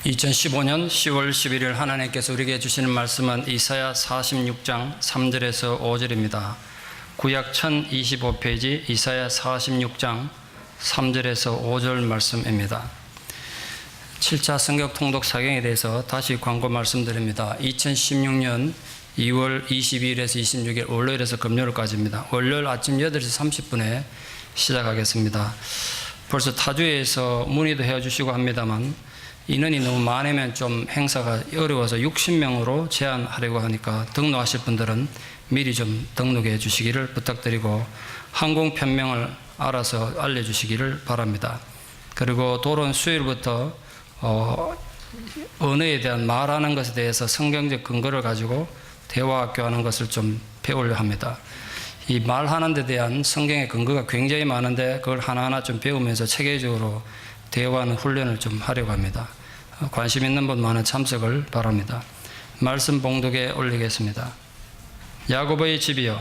2015년 10월 11일 하나님께서 우리에게 주시는 말씀은 이사야 46장 3절에서 5절입니다. 구약 1025페이지 이사야 46장 3절에서 5절 말씀입니다. 7차 성경 통독 사경에 대해서 다시 광고 말씀드립니다. 2016년 2월 22일에서 26일 월요일에서 금요일까지입니다. 월요일 아침 8시 30분에 시작하겠습니다. 벌써 타주에서 문의도 해주시고 합니다만 인원이 너무 많으면 좀 행사가 어려워서 60명으로 제한하려고 하니까 등록하실 분들은 미리 좀 등록해 주시기를 부탁드리고 항공 편명을 알아서 알려주시기를 바랍니다. 그리고 도로는 수요일부터 언어에 대한 말하는 것에 대해서 성경적 근거를 가지고 대화학교하는 것을 좀 배우려 합니다. 이 말하는 데 대한 성경의 근거가 굉장히 많은데 그걸 하나하나 좀 배우면서 체계적으로 대화하는 훈련을 좀 하려고 합니다. 관심 있는 분 많은 참석을 바랍니다. 말씀 봉독에 올리겠습니다. 야곱의 집이여,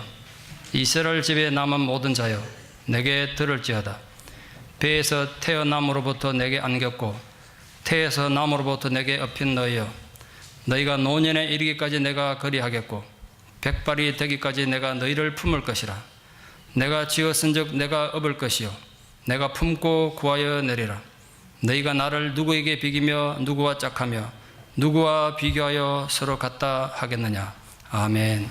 이스라엘 집에 남은 모든 자여, 내게 들을지어다. 배에서 태어남으로부터 내게 안겼고 태에서 남으로부터 내게 업힌 너희여, 너희가 노년에 이르기까지 내가 그리하겠고 백발이 되기까지 내가 너희를 품을 것이라. 내가 지었은즉 내가 업을 것이요 내가 품고 구하여 내리라. 너희가 나를 누구에게 비기며 누구와 짝하며 누구와 비교하여 서로 같다 하겠느냐. 아멘.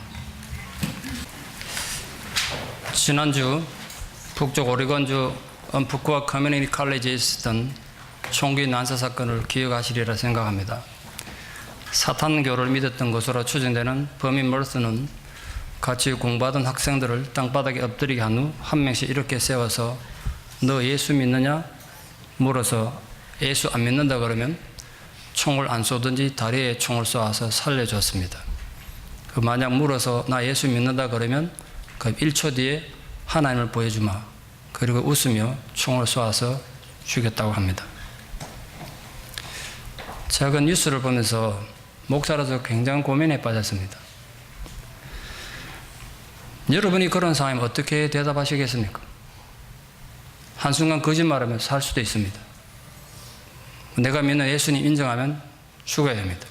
지난주 북쪽 오레곤주 언프쿠아 커뮤니티 칼리지에 있었던 총기 난사 사건을 기억하시리라 생각합니다. 사탄교를 믿었던 것으로 추정되는 범인 머스는 같이 공부하던 학생들을 땅바닥에 엎드리게 한 후 한 명씩 이렇게 세워서 너 예수 믿느냐? 물어서 예수 안 믿는다 그러면 총을 안 쏘든지 다리에 총을 쏘아서 살려줬습니다. 만약 물어서 나 예수 믿는다 그러면 그 1초 뒤에 하나님을 보여주마. 그리고 웃으며 총을 쏘아서 죽였다고 합니다. 제가 그 뉴스를 보면서 목사로서 굉장히 고민에 빠졌습니다. 여러분이 그런 상황이면 어떻게 대답하시겠습니까? 한순간 거짓말하면 살 수도 있습니다. 내가 믿는 예수님 인정하면 죽어야 합니다.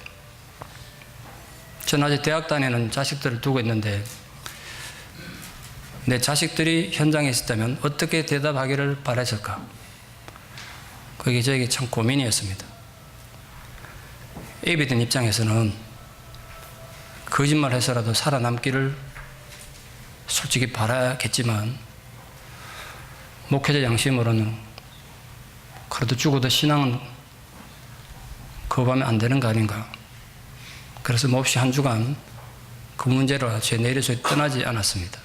저는 아직 대학 다니는 자식들을 두고 있는데 내 자식들이 현장에 있었다면 어떻게 대답하기를 바랬을까? 그게 저에게 참 고민이었습니다. 예비된 입장에서는 거짓말 해서라도 살아남기를 솔직히 바라겠지만 목회자 양심으로는 그래도 죽어도 신앙은 거부하면 안 되는 거 아닌가. 그래서 몹시 한 주간 그 문제로 제 내일에서 떠나지 않았습니다.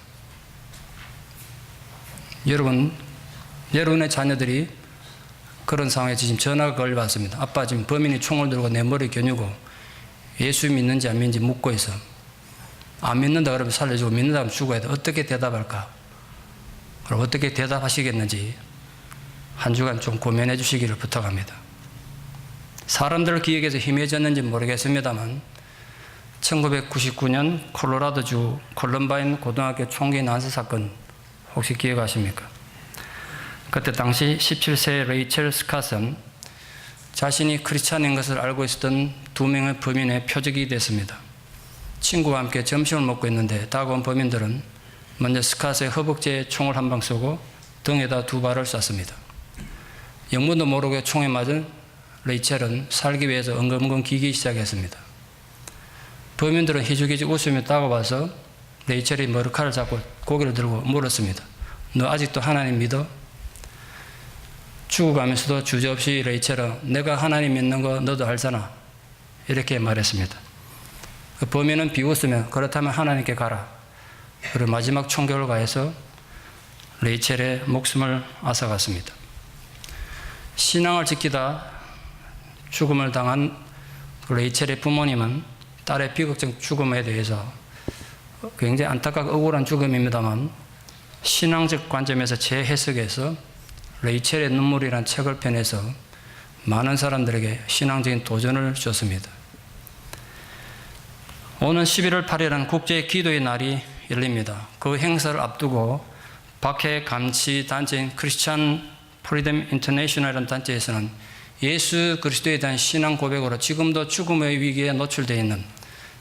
여러분의 자녀들이 그런 상황에 지금 전화가 걸려왔습니다. 아빠 지금 범인이 총을 들고 내 머리 겨누고 예수 믿는지 안 믿는지 묻고 있어. 안 믿는다 그러면 살려주고 믿는다 그러면 죽어야 돼. 어떻게 대답할까? 그럼 어떻게 대답하시겠는지 한 주간 좀 고민해 주시기를 부탁합니다. 사람들 기억에서 희미해졌는지 모르겠습니다만 1999년 콜로라도주 콜럼바인 고등학교 총기 난사 사건 혹시 기억하십니까? 그때 당시 17세 레이첼 스캇은 자신이 크리스찬인 것을 알고 있었던 2명의 범인의 표적이 됐습니다. 친구와 함께 점심을 먹고 있는데 다가온 범인들은 먼저 스캇의 허벅지에 총을 한 방 쏘고 등에다 2발을 쐈습니다. 영문도 모르고 총에 맞은 레이첼은 살기 위해서 엉금엉금 기기 시작했습니다. 범인들은 희죽희죽 웃으며 다가와서 레이첼이 머리카락을 잡고 고개를 들고 물었습니다. 너 아직도 하나님 믿어? 죽어가면서도 주저없이 레이첼은 내가 하나님 믿는 거 너도 알잖아. 이렇게 말했습니다. 그 범인은 비웃으며 그렇다면 하나님께 가라. 그리고 마지막 총격을 가해서 레이첼의 목숨을 앗아갔습니다. 신앙을 지키다 죽음을 당한 레이첼의 부모님은 딸의 비극적 죽음에 대해서 굉장히 안타깝고 억울한 죽음입니다만 신앙적 관점에서 재해석해서 레이첼의 눈물이라는 책을 펴내서 많은 사람들에게 신앙적인 도전을 줬습니다. 오는 11월 8일은 국제 기도의 날이 열립니다. 그 행사를 앞두고 박해 감시 단체인 크리스천 프리덤 인터내셔널이라는 단체에서는 예수 그리스도에 대한 신앙 고백으로 지금도 죽음의 위기에 노출되어 있는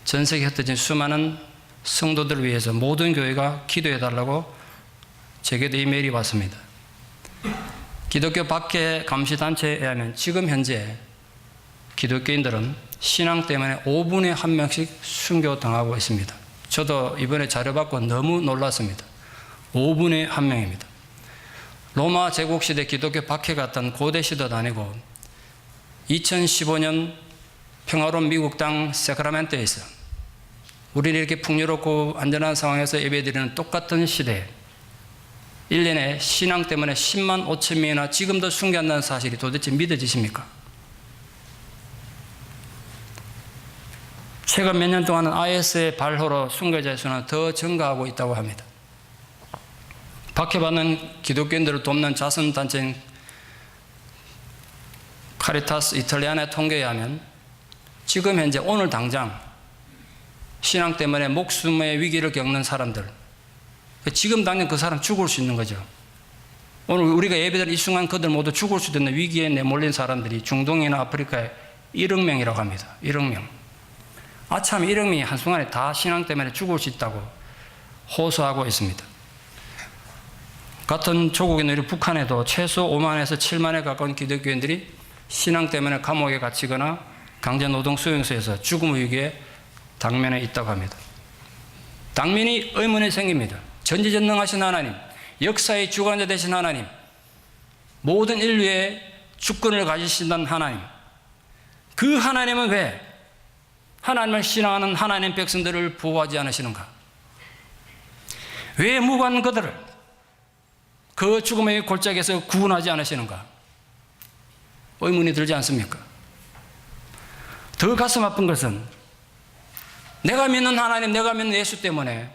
전 세계에 흩어진 수많은 성도들을 위해서 모든 교회가 기도해 달라고 제게도 이메일이 왔습니다. 기독교 박해 감시단체에 의하면 지금 현재 기독교인들은 신앙 때문에 5분에 1명씩 순교당하고 있습니다. 저도 이번에 자료 받고 너무 놀랐습니다. 5분에 1명입니다. 로마 제국시대 기독교 박해가 어떤 고대 시대도 아니고 2015년 평화로운 미국 땅 세크라멘토에서 우리는 이렇게 풍요롭고 안전한 상황에서 예배드리는 똑같은 시대에 1년에 신앙 때문에 10만 5천 명이나 지금도 순교한다는 사실이 도대체 믿어지십니까? 최근 몇 년 동안은 IS의 발호로 순교자의 수는 더 증가하고 있다고 합니다. 박해받는 기독교인들을 돕는 자선단체인 카리타스 이탈리아나의 통계에 하면 지금 현재 오늘 당장 신앙 때문에 목숨의 위기를 겪는 사람들, 지금 당장 그 사람 죽을 수 있는 거죠. 오늘 우리가 예배드린 이 순간 그들 모두 죽을 수 있는 위기에 내몰린 사람들이 중동이나 아프리카에 1억 명이라고 합니다. 1억 명. 아참 1억 명이 한순간에 다 신앙 때문에 죽을 수 있다고 호소하고 있습니다. 같은 조국인 우리 북한에도 최소 5만에서 7만에 가까운 기독교인들이 신앙 때문에 감옥에 갇히거나 강제노동 수용소에서 죽음의 위기에 당면에 있다고 합니다. 당면이 의문이 생깁니다. 전지전능하신 하나님, 역사의 주관자 되신 하나님, 모든 인류의 주권을 가지신다는 하나님, 그 하나님은 왜 하나님을 신앙하는 하나님 백성들을 보호하지 않으시는가? 왜 무고한 그들을 그 죽음의 골짜기에서 구원하지 않으시는가? 의문이 들지 않습니까? 더 가슴 아픈 것은 내가 믿는 하나님, 내가 믿는 예수 때문에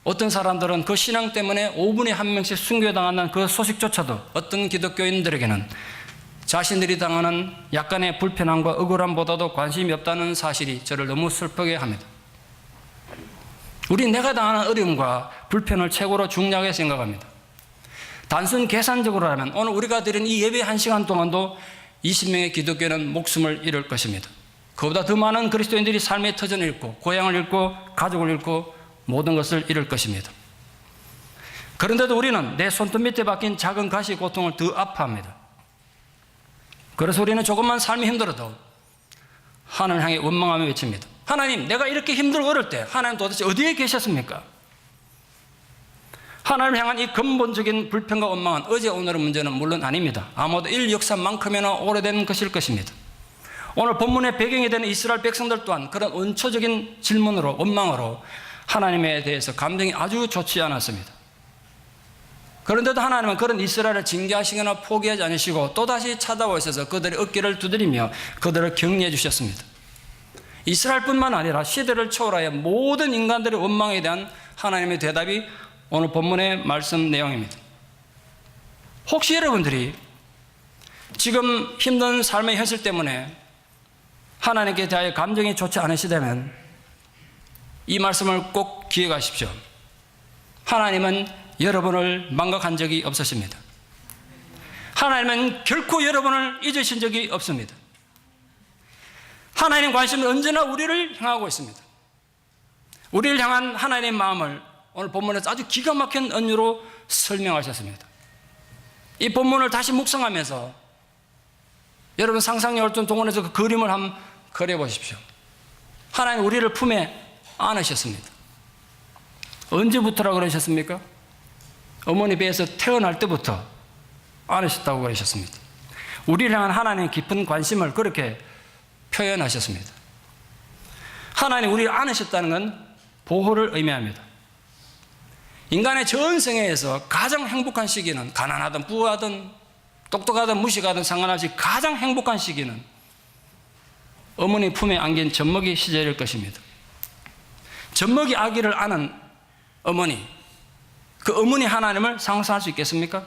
어떤 사람들은 그 신앙 때문에 5분에 1명씩 순교당하는 그 소식조차도 어떤 기독교인들에게는 자신들이 당하는 약간의 불편함과 억울함보다도 관심이 없다는 사실이 저를 너무 슬프게 합니다. 우리 내가 당하는 어려움과 불편을 최고로 중요하게 생각합니다. 단순 계산적으로 하면 오늘 우리가 드린 이 예배 1시간 동안도 20명의 기독교인은 목숨을 잃을 것입니다. 그보다 더 많은 그리스도인들이 삶의 터전을 잃고 고향을 잃고 가족을 잃고 모든 것을 잃을 것입니다. 그런데도 우리는 내 손톱 밑에 박힌 작은 가시 고통을 더 아파합니다. 그래서 우리는 조금만 삶이 힘들어도 하나님을 향해 원망하며 외칩니다. 하나님, 내가 이렇게 힘들고 어릴 때 하나님 도대체 어디에 계셨습니까? 하나님을 향한 이 근본적인 불평과 원망은 어제 오늘의 문제는 물론 아닙니다. 아마도 인류 역사만큼이나 오래된 것일 것입니다. 오늘 본문의 배경이 되는 이스라엘 백성들 또한 그런 원초적인 질문으로 원망으로 하나님에 대해서 감정이 아주 좋지 않았습니다. 그런데도 하나님은 그런 이스라엘을 징계하시거나 포기하지 않으시고 또다시 찾아오셔서 그들의 어깨를 두드리며 그들을 격려해 주셨습니다. 이스라엘뿐만 아니라 시대를 초월하여 모든 인간들의 원망에 대한 하나님의 대답이 오늘 본문의 말씀 내용입니다. 혹시 여러분들이 지금 힘든 삶의 현실 때문에 하나님께 대하여 감정이 좋지 않으시다면 이 말씀을 꼭 기억하십시오. 하나님은 여러분을 망각한 적이 없으십니다. 하나님은 결코 여러분을 잊으신 적이 없습니다. 하나님 관심은 언제나 우리를 향하고 있습니다. 우리를 향한 하나님의 마음을 오늘 본문에서 아주 기가 막힌 은유로 설명하셨습니다. 이 본문을 다시 묵상하면서 여러분 상상력을 좀 동원해서 그 그림을 한번 그려보십시오. 하나님 우리를 품에 안으셨습니다. 언제부터라고 그러셨습니까? 어머니 배에서 태어날 때부터 안으셨다고 그러셨습니다. 우리를 향한 하나님의 깊은 관심을 그렇게 표현하셨습니다. 하나님 우리를 안으셨다는 건 보호를 의미합니다. 인간의 전 생애에서 가장 행복한 시기는 가난하든 부하든 똑똑하든 무식하든 상관없이 가장 행복한 시기는 어머니 품에 안긴 젖먹이 시절일 것입니다. 젖먹이 아기를 안은 어머니, 그 어머니 하나님을 상상할 수 있겠습니까?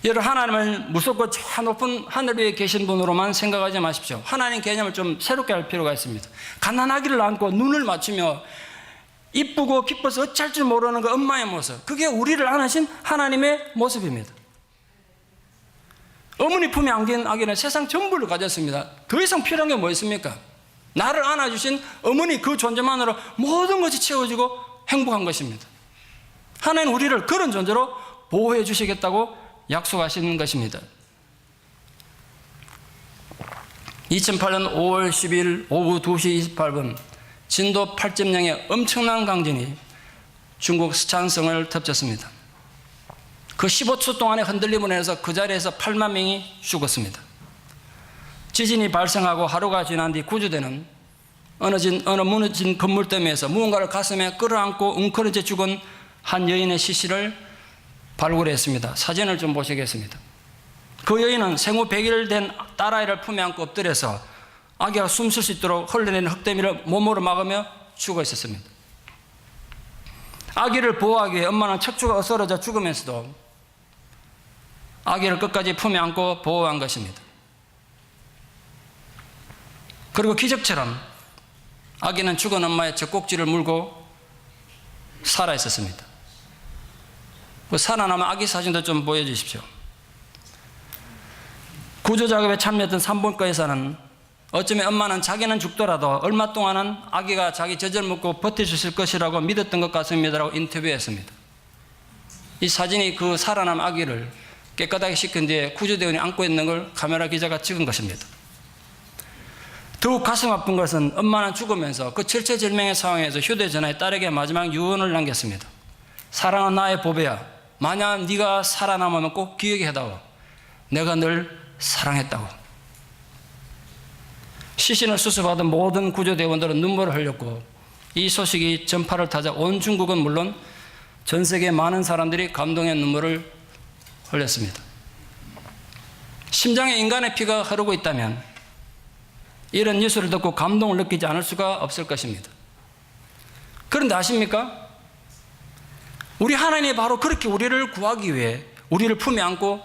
여러분 하나님을 무섭고 저 높은 하늘 위에 계신 분으로만 생각하지 마십시오. 하나님 개념을 좀 새롭게 할 필요가 있습니다. 갓난아기를 안고 눈을 맞추며 이쁘고 기뻐서 어쩔 줄 모르는 그 엄마의 모습, 그게 우리를 안으신 하나님의 모습입니다. 어머니 품에 안긴 아기는 세상 전부를 가졌습니다. 더 이상 필요한 게 뭐 있습니까? 나를 안아주신 어머니 그 존재만으로 모든 것이 채워지고 행복한 것입니다. 하나님은 우리를 그런 존재로 보호해 주시겠다고 약속하시는 것입니다. 2008년 5월 10일 오후 2시 28분 진도 8.0의 엄청난 강진이 중국 스촨성을 덮쳤습니다. 그 15초 동안의 흔들림으로 인해서 그 자리에서 8만 명이 죽었습니다. 지진이 발생하고 하루가 지난 뒤 구조대는 어느 무너진 건물더미에서 무언가를 가슴에 끌어안고 웅크러져 죽은 한 여인의 시신을 발굴했습니다. 사진을 좀 보시겠습니다. 그 여인은 생후 100일 된 딸아이를 품에 안고 엎드려서 아기가 숨 쉴 수 있도록 흘러내리는 흙더미를 몸으로 막으며 죽어 있었습니다. 아기를 보호하기 위해 엄마는 척추가 어스러져 죽으면서도 아기를 끝까지 품에 안고 보호한 것입니다. 그리고 기적처럼 아기는 죽은 엄마의 젖꼭지를 물고 살아 있었습니다. 그 살아남은 아기 사진도 좀 보여주십시오. 구조작업에 참여했던 산부인과 의사는 어쩌면 엄마는 자기는 죽더라도 얼마 동안은 아기가 자기 젖을 먹고 버틸 수 있을 것이라고 믿었던 것 같습니다라고 인터뷰했습니다. 이 사진이 그 살아남은 아기를 깨끗하게 씻은 뒤에 구조대원이 안고 있는 걸 카메라 기자가 찍은 것입니다. 더욱 가슴 아픈 것은 엄마는 죽으면서 그 절체절명의 상황에서 휴대전화에 딸에게 마지막 유언을 남겼습니다. 사랑하는 나의 보배야, 만약 네가 살아남으면 꼭 기억해 다오. 내가 늘 사랑했다고. 시신을 수습하던 모든 구조대원들은 눈물을 흘렸고 이 소식이 전파를 타자 온 중국은 물론 전 세계 많은 사람들이 감동의 눈물을 흘렸습니다. 심장에 인간의 피가 흐르고 있다면 이런 뉴스를 듣고 감동을 느끼지 않을 수가 없을 것입니다. 그런데 아십니까? 우리 하나님이 바로 그렇게 우리를 구하기 위해 우리를 품에 안고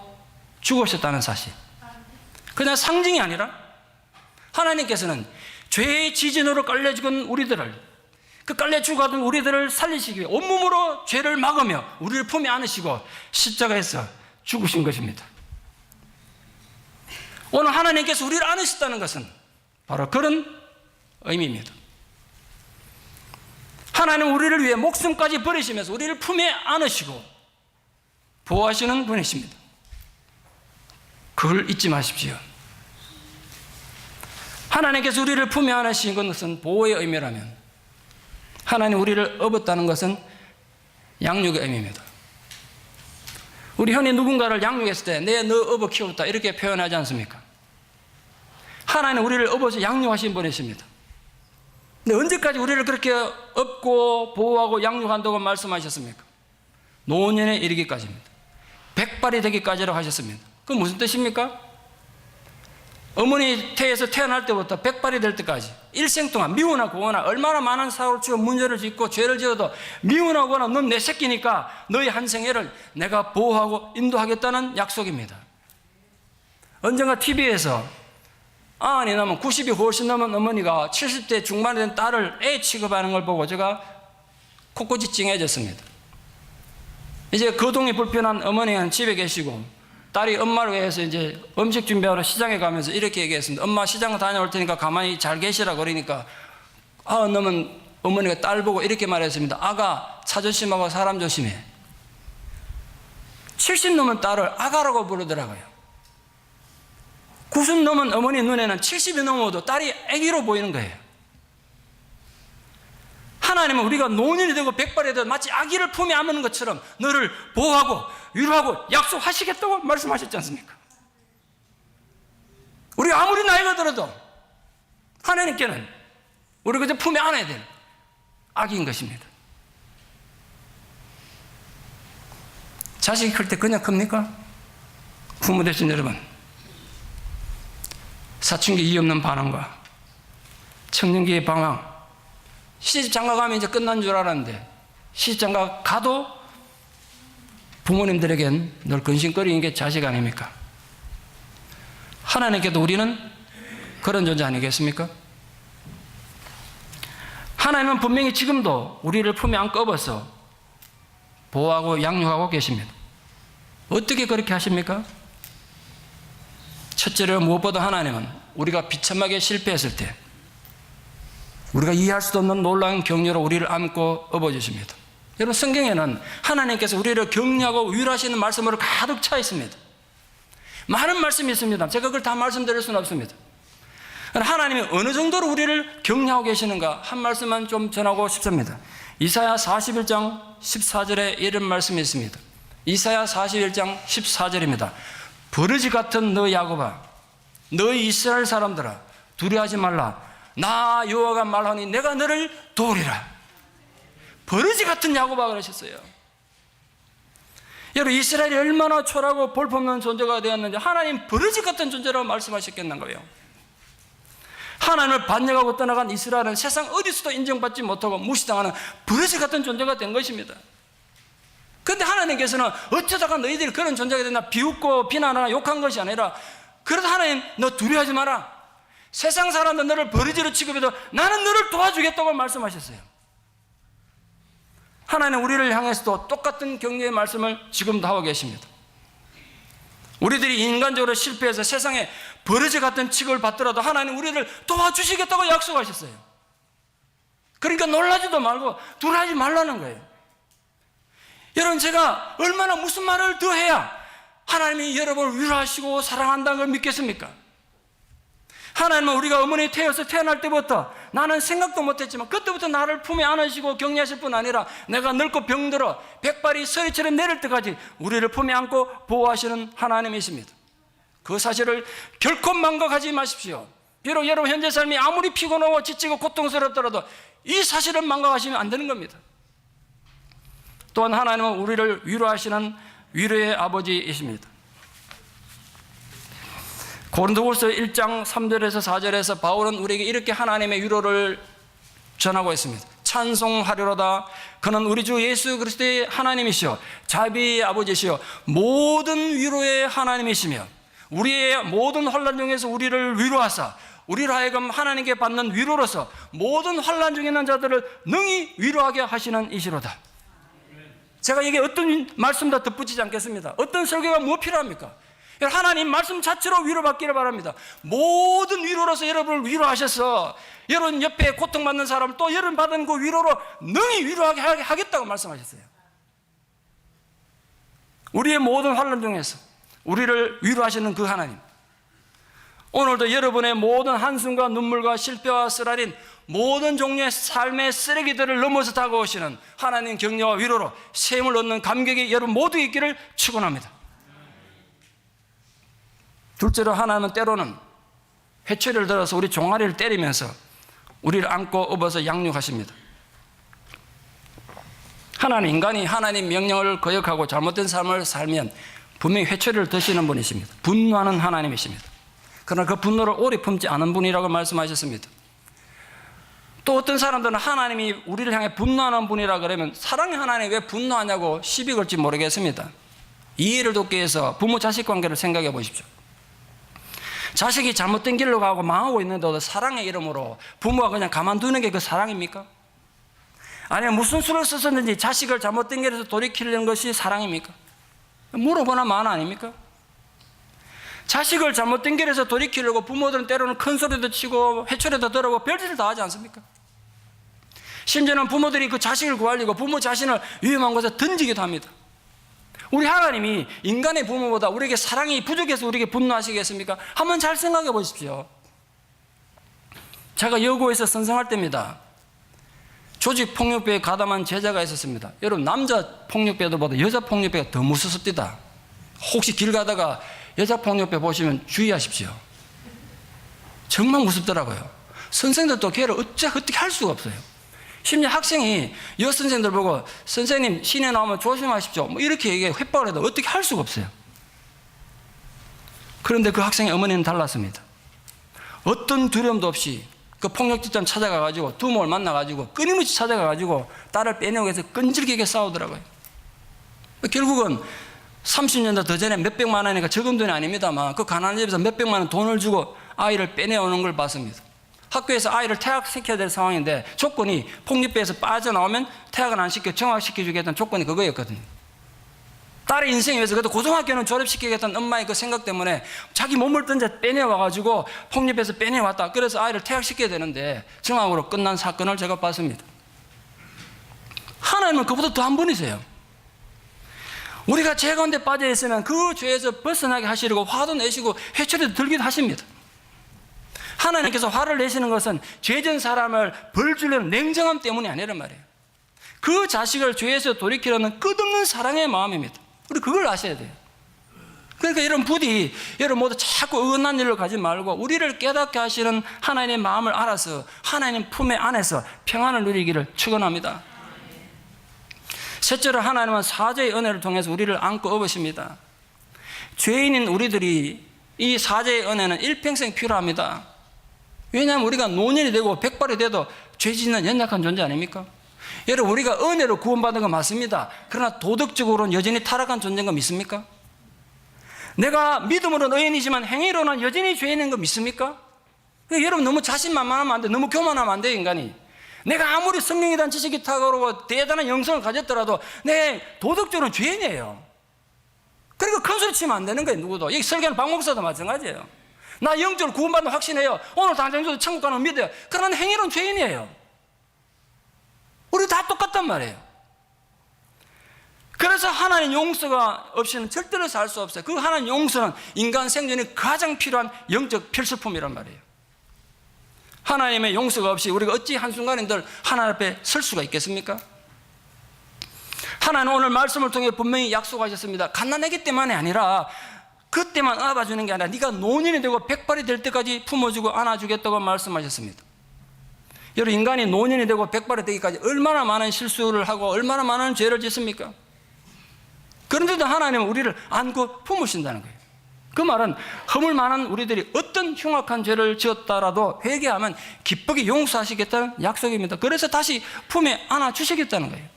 죽으셨다는 사실. 그냥 상징이 아니라 하나님께서는 죄의 지진으로 깔려 죽은 우리들을, 그 깔려 죽어가던 우리들을 살리시기 위해 온몸으로 죄를 막으며 우리를 품에 안으시고 십자가에서 죽으신 것입니다. 오늘 하나님께서 우리를 안으셨다는 것은 바로 그런 의미입니다. 하나님은 우리를 위해 목숨까지 버리시면서 우리를 품에 안으시고 보호하시는 분이십니다. 그걸 잊지 마십시오. 하나님께서 우리를 품에 안으신 것은 보호의 의미라면 하나님 우리를 업었다는 것은 양육의 의미입니다. 우리 흔히 누군가를 양육했을 때 내 너 업어 키웠다 이렇게 표현하지 않습니까? 하나님 우리를 업어서 양육하신 분이십니다. 근데 언제까지 우리를 그렇게 업고 보호하고 양육한다고 말씀하셨습니까? 노년에 이르기까지입니다. 백발이 되기까지라고 하셨습니다. 그건 무슨 뜻입니까? 어머니 태에서 태어날 때부터 백발이 될 때까지 일생 동안 미우나 고우나 얼마나 많은 사고를 치고 문제를 짓고 죄를 지어도 미우나 고우나 넌 내 새끼니까 너희 한 생애를 내가 보호하고 인도하겠다는 약속입니다. 언젠가 TV에서 아니 나면 90이 훨씬 넘은 어머니가 70대 중반이 된 딸을 애 취급하는 걸 보고 제가 코끝이 찡해졌습니다. 이제 거동이 불편한 어머니는 집에 계시고 딸이 엄마를 위해서 이제 음식 준비하러 시장에 가면서 이렇게 얘기했습니다. 엄마 시장 다녀올 테니까 가만히 잘 계시라 그러니까 너는 어머니가 딸 보고 이렇게 말했습니다. 아가 차 조심하고 사람 조심해. 70 넘은 딸을 아가라고 부르더라고요. 90 넘은 어머니 눈에는 70이 넘어도 딸이 아기로 보이는 거예요. 하나님은 우리가 노년이 되고 백발이 되고 마치 아기를 품에 안는 것처럼 너를 보호하고 위로하고 약속하시겠다고 말씀하셨지 않습니까? 우리가 아무리 나이가 들어도 하나님께는 우리가 그저 품에 안아야 될 아기인 것입니다. 자식이 클 때 그냥 큽니까? 부모 되신 여러분, 사춘기 이유 없는 반항과 청년기의 방황, 시집 장가 가면 이제 끝난 줄 알았는데 시집 장가 가도 부모님들에겐 늘 근심거리는 게 자식 아닙니까? 하나님께도 우리는 그런 존재 아니겠습니까? 하나님은 분명히 지금도 우리를 품에 안고 업어서 보호하고 양육하고 계십니다. 어떻게 그렇게 하십니까? 첫째로 무엇보다 하나님은 우리가 비참하게 실패했을 때 우리가 이해할 수도 없는 놀라운 격려로 우리를 안고 업어주십니다. 여러분, 성경에는 하나님께서 우리를 격려하고 위로하시는 말씀으로 가득 차 있습니다. 많은 말씀이 있습니다. 제가 그걸 다 말씀드릴 수는 없습니다. 하나님이 어느 정도로 우리를 격려하고 계시는가 한 말씀만 좀 전하고 싶습니다. 이사야 41장 14절에 이런 말씀이 있습니다. 이사야 41장 14절입니다. 버러지 같은 너 야곱아, 너희 이스라엘 사람들아, 두려워하지 말라. 나 여호와가 말하니 내가 너를 도우리라. 버러지 같은 야곱아 그러셨어요. 여러분, 이스라엘이 얼마나 초라하고 볼품없는 존재가 되었는지 하나님 버러지 같은 존재라고 말씀하셨겠는 거예요. 하나님을 반역하고 떠나간 이스라엘은 세상 어디서도 인정받지 못하고 무시당하는 버러지 같은 존재가 된 것입니다. 그런데 하나님께서는 어쩌다가 너희들이 그런 존재가 됐나 비웃고 비난하거나 욕한 것이 아니라, 그래도 하나님 너 두려워하지 마라. 세상 사람들 너를 버러지로 취급해도 나는 너를 도와주겠다고 말씀하셨어요. 하나님 우리를 향해서도 똑같은 격려의 말씀을 지금도 하고 계십니다. 우리들이 인간적으로 실패해서 세상에 버러지 같은 취급을 받더라도 하나님 우리를 도와주시겠다고 약속하셨어요. 그러니까 놀라지도 말고 두려워하지 말라는 거예요. 여러분, 제가 얼마나 무슨 말을 더 해야 하나님이 여러분을 위로하시고 사랑한다는 걸 믿겠습니까? 하나님은 우리가 어머니 태어서 태어날 때부터 나는 생각도 못했지만 그때부터 나를 품에 안으시고 격려하실 뿐 아니라 내가 늙고 병들어 백발이 서리처럼 내릴 때까지 우리를 품에 안고 보호하시는 하나님이십니다. 그 사실을 결코 망각하지 마십시오. 비록 여러분 현재 삶이 아무리 피곤하고 지치고 고통스럽더라도 이 사실을 망각하시면 안 되는 겁니다. 또한 하나님은 우리를 위로하시는 위로의 아버지이십니다. 고린도후서 1장 3절에서 4절에서 바울은 우리에게 이렇게 하나님의 위로를 전하고 있습니다. 찬송하리로다. 그는 우리 주 예수 그리스도의 하나님이시요 자비의 아버지시요 모든 위로의 하나님이시며 우리의 모든 환난 중에서 우리를 위로하사 우리로 하여금 하나님께 받는 위로로서 모든 환난 중에 있는 자들을 능히 위로하게 하시는 이시로다. 제가 이게 어떤 말씀도 덧붙이지 않겠습니다. 어떤 설교가 뭐 필요합니까? 하나님 말씀 자체로 위로받기를 바랍니다. 모든 위로로서 여러분을 위로하셔서 여러분 옆에 고통받는 사람 또 여러분 받은 그 위로로 능히 위로하게 하겠다고 말씀하셨어요. 우리의 모든 환난 중에서 우리를 위로하시는 그 하나님, 오늘도 여러분의 모든 한숨과 눈물과 실패와 쓰라린 모든 종류의 삶의 쓰레기들을 넘어서 다가오시는 하나님 격려와 위로로 셈을 얻는 감격이 여러분 모두에 있기를 축원합니다. 둘째로 하나님은 때로는 회초리를 들어서 우리 종아리를 때리면서 우리를 안고 업어서 양육하십니다. 하나님, 인간이 하나님 명령을 거역하고 잘못된 삶을 살면 분명히 회초리를 드시는 분이십니다. 분노하는 하나님이십니다. 그러나 그 분노를 오래 품지 않은 분이라고 말씀하셨습니다. 또 어떤 사람들은 하나님이 우리를 향해 분노하는 분이라 그러면 사랑의 하나님이 왜 분노하냐고 시비 걸지 모르겠습니다. 이해를 돕기 위해서 부모 자식 관계를 생각해 보십시오. 자식이 잘못된 길로 가고 망하고 있는데도 사랑의 이름으로 부모가 그냥 가만두는 게 그 사랑입니까? 아니면 무슨 수를 썼었는지 자식을 잘못된 길에서 돌이키려는 것이 사랑입니까? 물어보나 마나 아닙니까? 자식을 잘못된 길에서 돌이키려고 부모들은 때로는 큰 소리도 치고 회초리도 들고 별짓을 다 하지 않습니까? 심지어는 부모들이 그 자식을 구하려고 부모 자신을 위험한 곳에 던지기도 합니다. 우리 하나님이 인간의 부모보다 우리에게 사랑이 부족해서 우리에게 분노하시겠습니까? 한번 잘 생각해 보십시오. 제가 여고에서 선생할 때입니다. 조직 폭력배에 가담한 제자가 있었습니다. 여러분, 남자 폭력배들보다 여자 폭력배가 더 무섭습니다. 혹시 길 가다가 여자 폭력배 보시면 주의하십시오. 정말 무섭더라고요. 선생들도 걔를 어떻게 할 수가 없어요. 심지어 학생이 여선생들 보고 선생님 시내 나오면 조심하십시오 뭐 이렇게 얘기해 회박을 해도 어떻게 할 수가 없어요. 그런데 그 학생의 어머니는 달랐습니다. 어떤 두려움도 없이 그 폭력집단 찾아가가지고 두목을 만나가지고 끊임없이 찾아가가지고 딸을 빼내고 해서 끈질기게 싸우더라고요. 결국은 30년도 더 전에 몇백만 원이니까 적은 돈이 아닙니다만 그 가난한 집에서 몇백만 원 돈을 주고 아이를 빼내오는 걸 봤습니다. 학교에서 아이를 퇴학시켜야 될 상황인데 조건이 폭력배에서 빠져나오면 퇴학은 안 시켜 정학시켜주겠다는 조건이 그거였거든요. 딸의 인생에 위해서, 그래도 고등학교는 졸업시키겠다는 엄마의 그 생각 때문에 자기 몸을 던져 빼내와가지고 폭력해서 빼내왔다. 그래서 아이를 퇴학시켜야 되는데 정황으로 끝난 사건을 제가 봤습니다. 하나님은 그보다 더 한 분이세요. 우리가 죄 가운데 빠져 있으면 그 죄에서 벗어나게 하시려고 화도 내시고 회초리도 들기도 하십니다. 하나님께서 화를 내시는 것은 죄진 사람을 벌 주려는 냉정함 때문이 아니란 말이에요. 그 자식을 죄에서 돌이키려는 끝없는 사랑의 마음입니다. 우리 그걸 아셔야 돼요. 그러니까 이런 부디 여러분 모두 자꾸 어긋난 일을 가지 말고 우리를 깨닫게 하시는 하나님의 마음을 알아서 하나님 품에 안에서 평안을 누리기를 축원합니다. 셋째로 하나님은 사죄의 은혜를 통해서 우리를 안고 업으십니다. 죄인인 우리들이 이 사죄의 은혜는 일평생 필요합니다. 왜냐하면 우리가 노년이 되고 백발이 돼도 죄 짓는 연약한 존재 아닙니까? 여러분, 우리가 은혜로 구원받은 건 맞습니다. 그러나 도덕적으로는 여전히 타락한 존재인 거 믿습니까? 내가 믿음으로는 의인이지만 행위로는 여전히 죄인인 거 믿습니까? 여러분, 너무 자신만만하면 안 돼. 너무 교만하면 안 돼요, 인간이. 내가 아무리 성령에 대한 지식이 탁월하고 대단한 영성을 가졌더라도 내 도덕적으로는 죄인이에요. 그러니까 큰 소리 치면 안 되는 거예요, 누구도. 여기 설교하는 박 목사도 마찬가지예요. 나 영적으로 구원받는 확신해요. 오늘 당장 저도 천국 가는 거 믿어요. 그러나 행위로는 죄인이에요. 우리 다 똑같단 말이에요. 그래서 하나님 용서가 없이는 절대로 살 수 없어요. 그 하나님 용서는 인간 생존에 가장 필요한 영적 필수품이란 말이에요. 하나님의 용서가 없이 우리가 어찌 한순간인들 하나님 앞에 설 수가 있겠습니까? 하나님은 오늘 말씀을 통해 분명히 약속하셨습니다. 갓난아기 때만이 아니라 그때만 안아주는 게 아니라 네가 노년이 되고 백발이 될 때까지 품어주고 안아주겠다고 말씀하셨습니다. 여러분, 인간이 노년이 되고 백발이 되기까지 얼마나 많은 실수를 하고 얼마나 많은 죄를 짓습니까? 그런데도 하나님은 우리를 안고 품으신다는 거예요. 그 말은 허물 많은 우리들이 어떤 흉악한 죄를 지었다라도 회개하면 기쁘게 용서하시겠다는 약속입니다. 그래서 다시 품에 안아주시겠다는 거예요.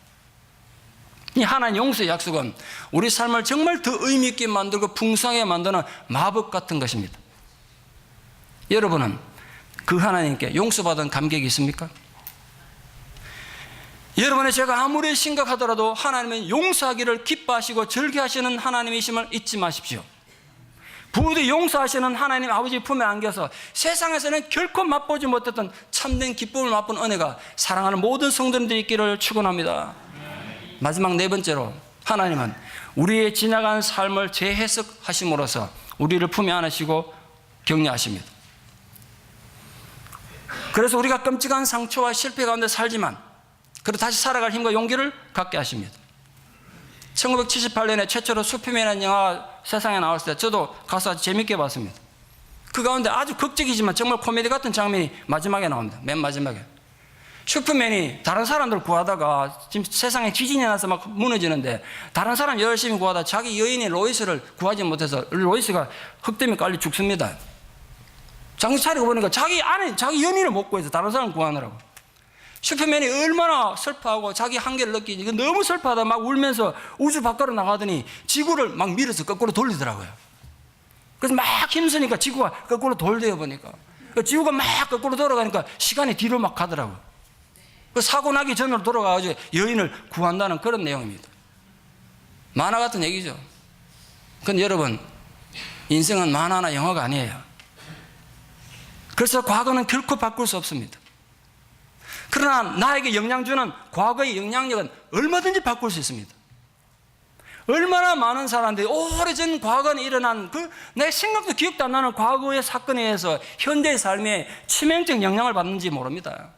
이 하나님 용서의 약속은 우리 삶을 정말 더 의미 있게 만들고 풍성하게 만드는 마법 같은 것입니다. 여러분은 그 하나님께 용서받은 감격이 있습니까? 여러분의 죄가 아무리 심각하더라도 하나님은 용서하기를 기뻐하시고 즐겨하시는 하나님이심을 잊지 마십시오. 부디 용서하시는 하나님 아버지 품에 안겨서 세상에서는 결코 맛보지 못했던 참된 기쁨을 맛본 은혜가 사랑하는 모든 성도님들이 있기를 축원합니다. 마지막 네 번째로 하나님은 우리의 지나간 삶을 재해석하심으로써 우리를 품에 안으시고 격려하십니다. 그래서 우리가 끔찍한 상처와 실패 가운데 살지만 그리고 다시 살아갈 힘과 용기를 갖게 하십니다. 1978년에 최초로 슈퍼맨이라는 영화가 세상에 나왔을 때 저도 가서 아주 재밌게 봤습니다. 그 가운데 아주 극적이지만 정말 코미디 같은 장면이 마지막에 나옵니다. 맨 마지막에 슈퍼맨이 다른 사람들 구하다가 지금 세상에 지진이 나서 막 무너지는데 다른 사람 열심히 구하다 자기 여인의 로이스를 구하지 못해서 로이스가 흙 때문에 깔려 죽습니다. 정신 차리고 보니까 자기 연인을 못 구해서 다른 사람 구하느라고. 슈퍼맨이 얼마나 슬퍼하고 자기 한계를 느끼지. 너무 슬퍼하다 막 울면서 우주 밖으로 나가더니 지구를 막 밀어서 거꾸로 돌리더라고요. 그래서 막 힘쓰니까 지구가 거꾸로 돌대어 보니까 지구가 막 거꾸로 돌아가니까 시간이 뒤로 막 가더라고요. 그 사고 나기 전으로 돌아가가지고 여인을 구한다는 그런 내용입니다. 만화 같은 얘기죠. 근데 여러분, 인생은 만화나 영화가 아니에요. 그래서 과거는 결코 바꿀 수 없습니다. 그러나 나에게 영향 주는 과거의 영향력은 얼마든지 바꿀 수 있습니다. 얼마나 많은 사람들이 오래전 과거에 일어난 내 생각도 기억도 안 나는 과거의 사건에 의해서 현대의 삶에 치명적 영향을 받는지 모릅니다.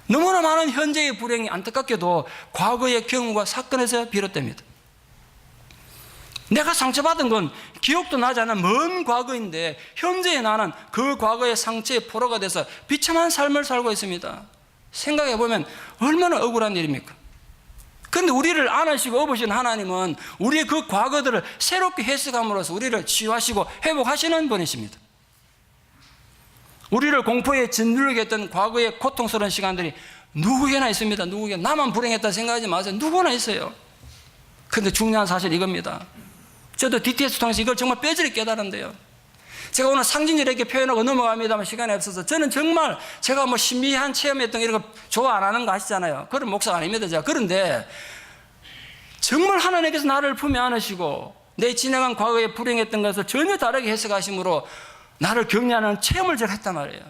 너무나 많은 현재의 불행이 안타깝게도 과거의 경우가 사건에서 비롯됩니다. 내가 상처받은 건 기억도 나지 않은 먼 과거인데 현재의 나는 그 과거의 상처의 포로가 돼서 비참한 삶을 살고 있습니다. 생각해 보면 얼마나 억울한 일입니까? 그런데 우리를 안으시고 업으신 하나님은 우리의 그 과거들을 새롭게 해석함으로써 우리를 치유하시고 회복하시는 분이십니다. 우리를 공포에 짓누르게 했던 과거의 고통스러운 시간들이 누구에게나 있습니다. 누구에게나. 나만 불행했다 생각하지 마세요. 누구나 있어요. 그런데 중요한 사실 이겁니다. 저도 DTS 통해서 이걸 정말 뼈저리 깨달은데요. 제가 오늘 상징적으로 이렇게 표현하고 넘어갑니다만 시간이 없어서 저는 정말 제가 뭐 신비한 체험했던 이런 거 좋아 안 하는 거 아시잖아요. 그런 목사가 아닙니다, 제가. 그런데 정말 하나님께서 나를 품에 안으시고 내 지나간 과거에 불행했던 것을 전혀 다르게 해석하심으로 나를 격려하는 체험을 제가 했단 말이에요.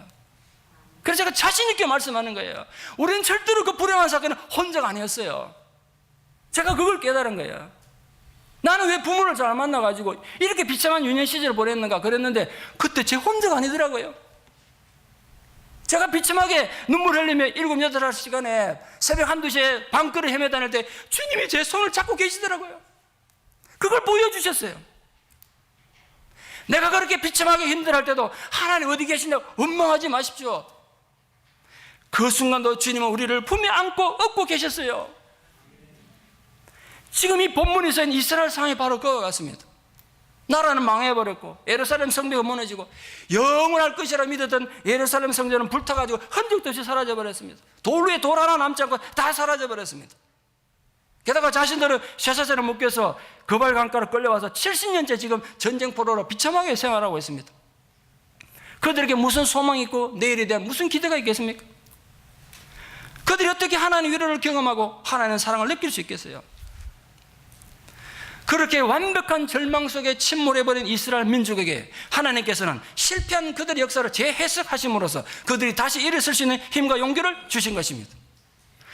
그래서 제가 자신 있게 말씀하는 거예요. 우리는 절대로 그 불행한 사건은 혼자가 아니었어요. 제가 그걸 깨달은 거예요. 나는 왜 부모를 잘 만나가지고 이렇게 비참한 유년 시절을 보냈는가 그랬는데 그때 제 혼자가 아니더라고요. 제가 비참하게 눈물 흘리며 7, 8시간에 새벽 1, 2시에 밤거리 헤매 다닐 때 주님이 제 손을 잡고 계시더라고요. 그걸 보여주셨어요. 내가 그렇게 비참하게 힘들할 때도 하나님 어디 계시냐고 원망하지 마십시오. 그 순간도 주님은 우리를 품에 안고 업고 계셨어요. 지금 이 본문에 서 있는 이스라엘 상황이 바로 그와 같습니다. 나라는 망해버렸고 예루살렘 성벽은 무너지고 영원할 것이라 믿었던 예루살렘 성전은 불타가지고 흔적도 없이 사라져버렸습니다. 돌 위에 돌 하나 남지 않고 다 사라져버렸습니다. 게다가 자신들은 쇠사슬에 묶여서 거발 강가로 끌려와서 70년째 지금 전쟁포로로 비참하게 생활하고 있습니다. 그들에게 무슨 소망이 있고 내일에 대한 무슨 기대가 있겠습니까? 그들이 어떻게 하나님의 위로를 경험하고 하나님의 사랑을 느낄 수 있겠어요? 그렇게 완벽한 절망 속에 침몰해버린 이스라엘 민족에게 하나님께서는 실패한 그들의 역사를 재해석하심으로써 그들이 다시 일어설 수 있는 힘과 용기를 주신 것입니다.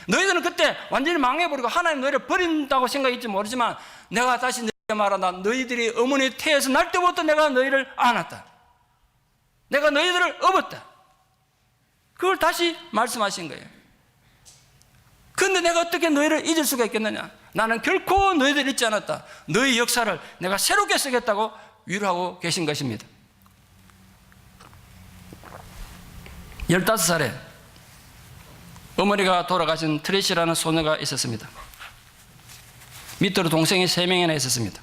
너희들은 그때 완전히 망해버리고 하나님 너희를 버린다고 생각했지 모르지만 내가 다시 너희에게 말한다. 너희들이 어머니 태에서 날 때부터 내가 너희를 안았다. 내가 너희들을 업었다. 그걸 다시 말씀하신 거예요. 그런데 내가 어떻게 너희를 잊을 수가 있겠느냐? 나는 결코 너희들을 잊지 않았다. 너희 역사를 내가 새롭게 쓰겠다고 위로하고 계신 것입니다. 15살에 어머니가 돌아가신 트레시라는 소녀가 있었습니다. 밑으로 동생이 3명이나 있었습니다.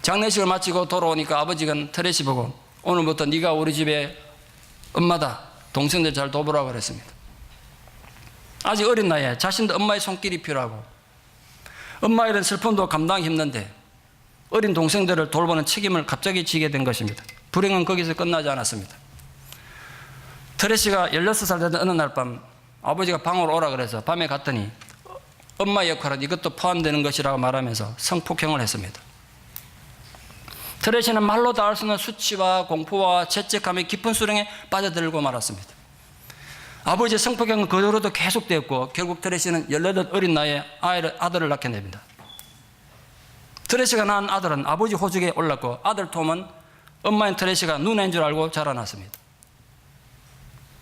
장례식을 마치고 돌아오니까 아버지가 트레시 보고 오늘부터 네가 우리 집에 엄마다. 동생들 잘 돌보라고 그랬습니다. 아직 어린 나이에 자신도 엄마의 손길이 필요하고 엄마의 이런 슬픔도 감당하기 힘든데 어린 동생들을 돌보는 책임을 갑자기 지게 된 것입니다. 불행은 거기서 끝나지 않았습니다. 트레시가 16살 되던 어느 날 밤 아버지가 방으로 오라 그래서 밤에 갔더니 엄마의 역할은 이것도 포함되는 것이라고 말하면서 성폭행을 했습니다. 트레시는 말로 다 할 수 없는 수치와 공포와 죄책감의 깊은 수렁에 빠져들고 말았습니다. 아버지의 성폭행은 그 후로도 계속되었고 결국 트레시는 18 어린 나이에 아들을 낳게 됩니다. 트레시가 낳은 아들은 아버지 호적에 올랐고 아들 톰은 엄마인 트레시가 누나인 줄 알고 자라났습니다.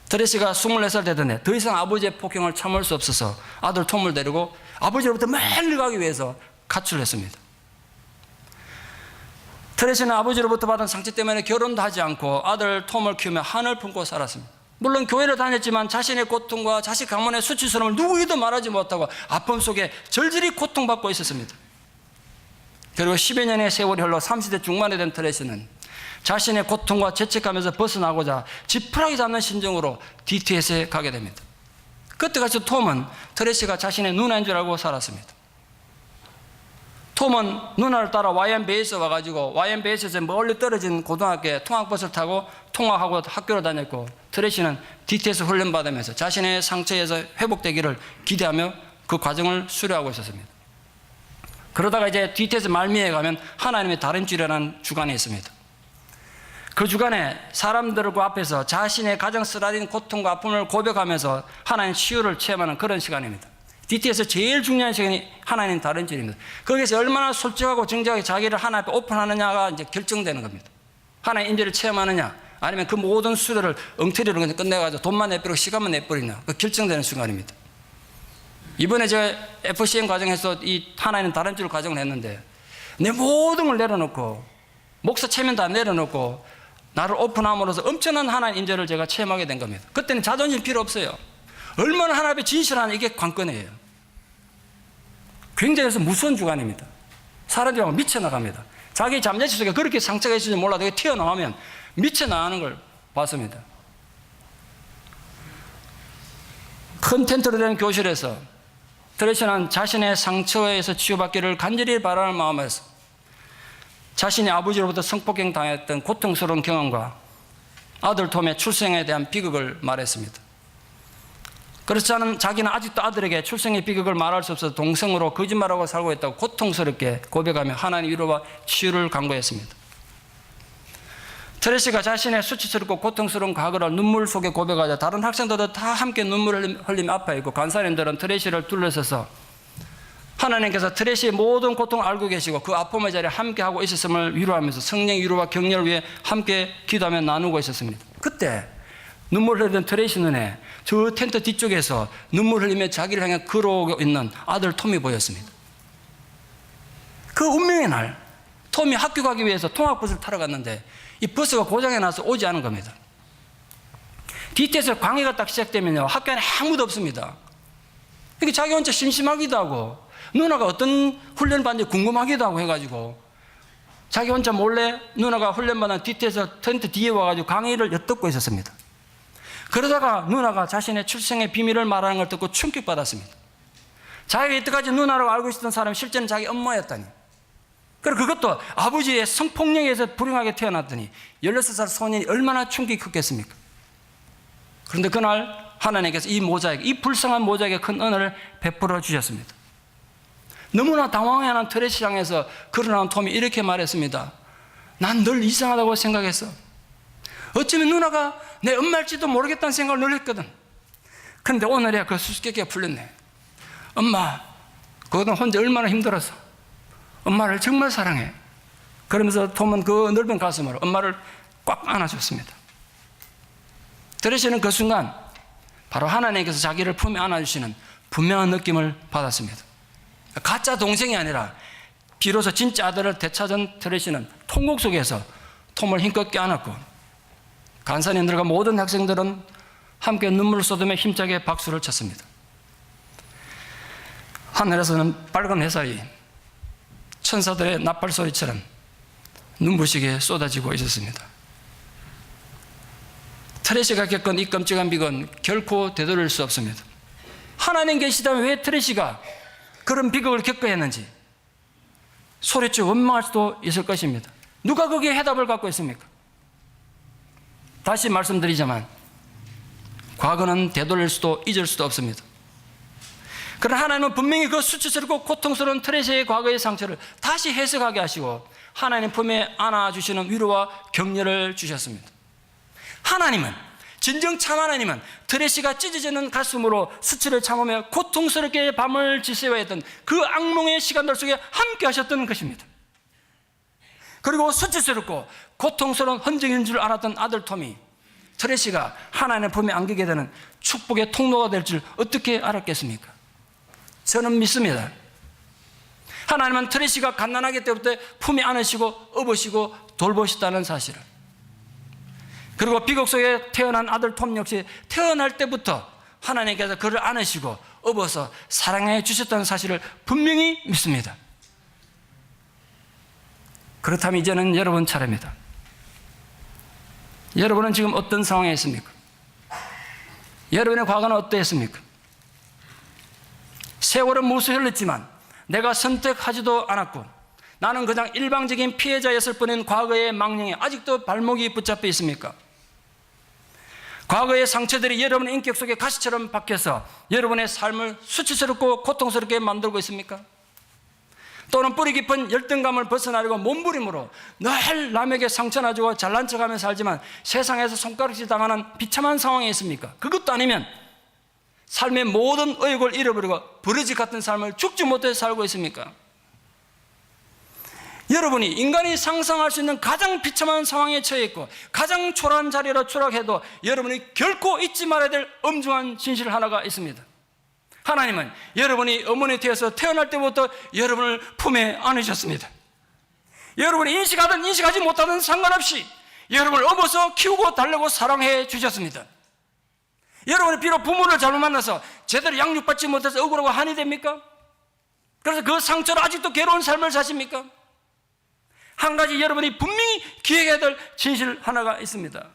트레시가 24살 되던 해 더 이상 아버지의 폭행을 참을 수 없어서 아들 톰을 데리고 아버지로부터 멀리 가기 위해서 가출했습니다. 트레시는 아버지로부터 받은 상처 때문에 결혼도 하지 않고 아들 톰을 키우며 한을 품고 살았습니다. 물론 교회를 다녔지만 자신의 고통과 자식 가문의 수치스러움을 누구에도 말하지 못하고 아픔 속에 절절히 고통받고 있었습니다. 그리고 10여 년의 세월이 흘러 30대 중반에 된 트레시는 자신의 고통과 죄책감에서 벗어나고자 지푸라기 잡는 심정으로 DTS에 가게 됩니다. 그때까지 톰은 트레시가 자신의 누나인 줄 알고 살았습니다. 톰은 누나를 따라 YMBA에서 와가지고 YMBA에서 멀리 떨어진 고등학교에 통학버스를 타고 통학하고 학교를 다녔고 트레시는 DTS 훈련받으면서 자신의 상처에서 회복되기를 기대하며 그 과정을 수료하고 있었습니다. 그러다가 이제 DTS 말미에 가면 하나님의 다림질이라는 주간이 있습니다. 그 주간에 사람들과 앞에서 자신의 가장 쓰라린 고통과 아픔을 고백하면서 하나님 치유를 체험하는 그런 시간입니다. DT에서 제일 중요한 시간이 하나님 다림질입니다. 거기서 얼마나 솔직하고 정직하게 자기를 하나님 앞에 오픈하느냐가 이제 결정되는 겁니다. 하나님 임재를 체험하느냐 아니면 그 모든 수료를 엉터리로 그냥 끝내가지고 돈만 내버리고 시간만 내버리냐 그 결정되는 순간입니다. 이번에 제가 FCM 과정에서 이 하나님 다림질 과정을 했는데 내 모든 걸 내려놓고 목사 체면 다 내려놓고 나를 오픈함으로써 엄청난 하나님 임재를 제가 체험하게 된 겁니다. 그때는 자존심 필요 없어요. 얼마나 하나님 앞에 진실하나 이게 관건이에요. 굉장히 무서운 주간입니다. 사람들이 미쳐나갑니다. 자기 잠재치 속에 그렇게 상처가 있을지 몰라도 튀어나오면 미쳐나가는 걸 봤습니다. 큰 텐트로 된 교실에서 트레시는 자신의 상처에서 치유받기를 간절히 바라는 마음에서 자신이 아버지로부터 성폭행 당했던 고통스러운 경험과 아들 톰의 출생에 대한 비극을 말했습니다. 그렇지 않은 자기는 아직도 아들에게 출생의 비극을 말할 수 없어서 동생으로 거짓말하고 살고 있다고 고통스럽게 고백하며 하나님 위로와 치유를 간구했습니다. 트레시가 자신의 수치스럽고 고통스러운 과거를 눈물 속에 고백하자 다른 학생들도 다 함께 눈물을 흘리며 아파했고 간사님들은 트레시를 둘러서서 하나님께서 트레시의 모든 고통을 알고 계시고 그 아픔의 자리에 함께하고 있었음을 위로하면서 성령 위로와 격려를 위해 함께 기도하며 나누고 있었습니다. 그때 눈물 흘리던 트레시 눈에 저 텐트 뒤쪽에서 눈물 흘리며 자기를 향해 걸어오고 있는 아들 톰이 보였습니다. 그 운명의 날 톰이 학교 가기 위해서 통학버스를 타러 갔는데 이 버스가 고장이 나서 오지 않은 겁니다. 뒤태에서 강의가 딱 시작되면요 학교 안에 아무도 없습니다. 그러니까 자기 혼자 심심하기도 하고 누나가 어떤 훈련을 받는지 궁금하기도 하고 해가지고 자기 혼자 몰래 누나가 훈련받은 뒤태에서 텐트 뒤에 와가지고 강의를 엿듣고 있었습니다. 그러다가 누나가 자신의 출생의 비밀을 말하는 걸 듣고 충격받았습니다. 자기가 이때까지 누나라고 알고 있었던 사람이 실제는 자기 엄마였다니. 그리고 그것도 아버지의 성폭력에 의해서 불행하게 태어났더니 16살 소년이 얼마나 충격이 컸겠습니까? 그런데 그날 하나님께서 이 모자에게, 이 불쌍한 모자에게 큰 은혜를 베풀어 주셨습니다. 너무나 당황해하는 트레시장에서 걸어나온 톰이 이렇게 말했습니다. 난 늘 이상하다고 생각했어. 어쩌면 누나가 내 엄마일지도 모르겠다는 생각을 늘 했거든. 그런데 오늘이야 그 수수께끼가 풀렸네. 엄마, 그거는 혼자 얼마나 힘들었어. 엄마를 정말 사랑해. 그러면서 톰은 그 넓은 가슴으로 엄마를 꽉 안아줬습니다. 트레시는 그 순간 바로 하나님께서 자기를 품에 안아주시는 분명한 느낌을 받았습니다. 가짜 동생이 아니라 비로소 진짜 아들을 되찾은 트레시는 통곡 속에서 톰을 힘껏 껴안았고 간사님들과 모든 학생들은 함께 눈물을 쏟으며 힘차게 박수를 쳤습니다. 하늘에서는 빨간 햇살이 천사들의 나팔 소리처럼 눈부시게 쏟아지고 있었습니다. 트레시가 겪은 이 끔찍한 비극은 결코 되돌릴 수 없습니다. 하나님 계시다면 왜 트레시가 그런 비극을 겪어야 했는지 소리쳐 원망할 수도 있을 것입니다. 누가 거기에 해답을 갖고 있습니까? 다시 말씀드리자만 과거는 되돌릴 수도 잊을 수도 없습니다. 그러나 하나님은 분명히 그 수치스럽고 고통스러운 트레시의 과거의 상처를 다시 해석하게 하시고 하나님 품에 안아주시는 위로와 격려를 주셨습니다. 하나님은, 진정 참 하나님은 트레시가 찢어지는 가슴으로 수치를 참으며 고통스럽게 밤을 지새워야 했던 그 악몽의 시간들 속에 함께 하셨던 것입니다. 그리고 수치스럽고 고통스러운 흔적인 줄 알았던 아들 톰이 트레시가 하나님의 품에 안기게 되는 축복의 통로가 될 줄 어떻게 알았겠습니까? 저는 믿습니다. 하나님은 트레시가 갓난아기 때부터 품에 안으시고 업으시고 돌보셨다는 사실을, 그리고 비극 속에 태어난 아들 톰 역시 태어날 때부터 하나님께서 그를 안으시고 업어서 사랑해 주셨다는 사실을 분명히 믿습니다. 그렇다면 이제는 여러분 차례입니다. 여러분은 지금 어떤 상황에 있습니까? 여러분의 과거는 어떠했습니까? 세월은 무수 흘렀지만 내가 선택하지도 않았고 나는 그냥 일방적인 피해자였을 뿐인 과거의 망령에 아직도 발목이 붙잡혀 있습니까? 과거의 상처들이 여러분의 인격 속에 가시처럼 박혀서 여러분의 삶을 수치스럽고 고통스럽게 만들고 있습니까? 또는 뿌리 깊은 열등감을 벗어나려고 몸부림으로 늘 남에게 상처나 주고 잘난 척하며 살지만 세상에서 손가락질 당하는 비참한 상황에 있습니까? 그것도 아니면 삶의 모든 의욕을 잃어버리고 버러지 같은 삶을 죽지 못해 살고 있습니까? 여러분이 인간이 상상할 수 있는 가장 비참한 상황에 처해 있고 가장 초라한 자리로 추락해도 여러분이 결코 잊지 말아야 될 엄중한 진실 하나가 있습니다. 하나님은 여러분이 어머니 태에서 태어날 때부터 여러분을 품에 안으셨습니다. 여러분이 인식하든 인식하지 못하든 상관없이 여러분을 업어서 키우고 달래고 사랑해 주셨습니다. 여러분이 비록 부모를 잘못 만나서 제대로 양육받지 못해서 억울하고 한이 됩니까? 그래서 그 상처로 아직도 괴로운 삶을 사십니까? 한 가지 여러분이 분명히 기억해야 될 진실 하나가 있습니다.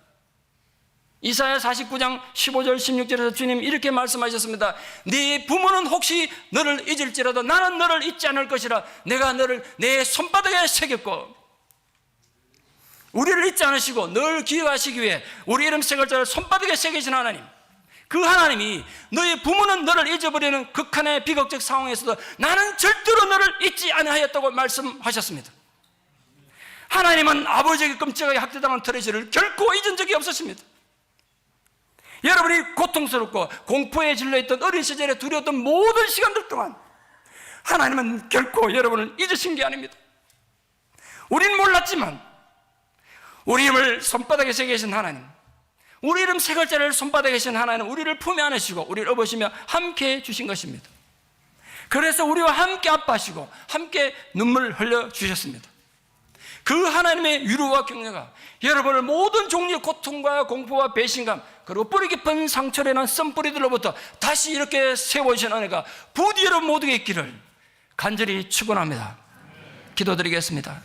이사야 49장 15절 16절에서 주님 이렇게 말씀하셨습니다. 네 부모는 혹시 너를 잊을지라도 나는 너를 잊지 않을 것이라. 내가 너를 내 손바닥에 새겼고, 우리를 잊지 않으시고 늘 기억하시기 위해 우리 이름 새길 자를 손바닥에 새기신 하나님, 그 하나님이 너의 부모는 너를 잊어버리는 극한의 비극적 상황에서도 나는 절대로 너를 잊지 아니하였다고 말씀하셨습니다. 하나님은 아버지에게 끔찍하게 학대당한 트레저를 결코 잊은 적이 없었습니다. 여러분이 고통스럽고 공포에 질려있던 어린 시절에 두려웠던 모든 시간들 동안 하나님은 결코 여러분을 잊으신 게 아닙니다. 우리는 몰랐지만 우리 이름을 손바닥에 새겨 계신 하나님, 우리 이름 세 글자를 손바닥에 계신 하나님은 우리를 품에 안으시고 우리를 업으시며 함께 주신 것입니다. 그래서 우리와 함께 아파하시고 함께 눈물을 흘려주셨습니다. 그 하나님의 위로와 격려가 여러분을 모든 종류의 고통과 공포와 배신감 그리고 뿌리 깊은 상처에 난 썬뿌리들로부터 다시 이렇게 세워주신 은혜가 부디 여러분 모두에게 있기를 간절히 축원합니다. 기도드리겠습니다.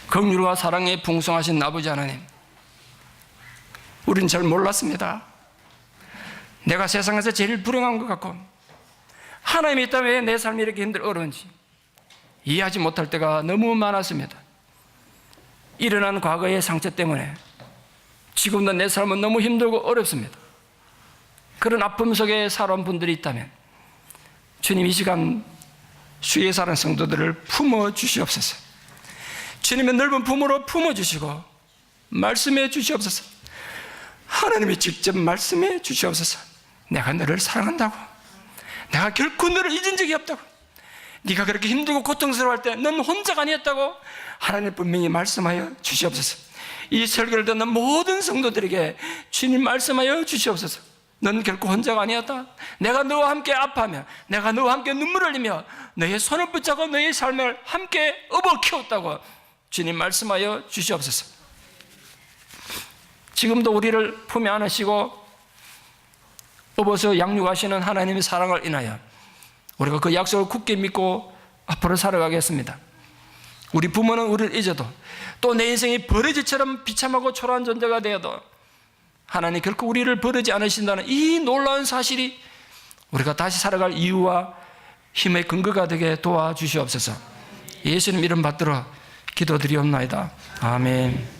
긍휼과 사랑에 풍성하신 아버지 하나님, 우린 잘 몰랐습니다. 내가 세상에서 제일 불행한 것 같고 하나님이 있다면 왜 내 삶이 이렇게 어려운지 이해하지 못할 때가 너무 많았습니다. 일어난 과거의 상처 때문에 지금도 내 삶은 너무 힘들고 어렵습니다. 그런 아픔 속에 살아온 분들이 있다면 주님 이 시간 주위에 사는 성도들을 품어 주시옵소서. 주님의 넓은 품으로 품어 주시고 말씀해 주시옵소서. 하나님이 직접 말씀해 주시옵소서. 내가 너를 사랑한다고, 내가 결코 너를 잊은 적이 없다고, 네가 그렇게 힘들고 고통스러워할 때 넌 혼자가 아니었다고 하나님 분명히 말씀하여 주시옵소서. 이 설교를 듣는 모든 성도들에게 주님 말씀하여 주시옵소서. 넌 결코 혼자가 아니었다. 내가 너와 함께 아파하며 내가 너와 함께 눈물을 흘리며 너의 손을 붙잡고 너의 삶을 함께 업어 키웠다고 주님 말씀하여 주시옵소서. 지금도 우리를 품에 안으시고 업어서 양육하시는 하나님의 사랑을 인하여 우리가 그 약속을 굳게 믿고 앞으로 살아가겠습니다. 우리 부모는 우리를 잊어도 또 내 인생이 버러지처럼 비참하고 초라한 존재가 되어도 하나님 결코 우리를 버리지 않으신다는 이 놀라운 사실이 우리가 다시 살아갈 이유와 힘의 근거가 되게 도와주시옵소서. 예수님 이름 받들어 기도드리옵나이다. 아멘.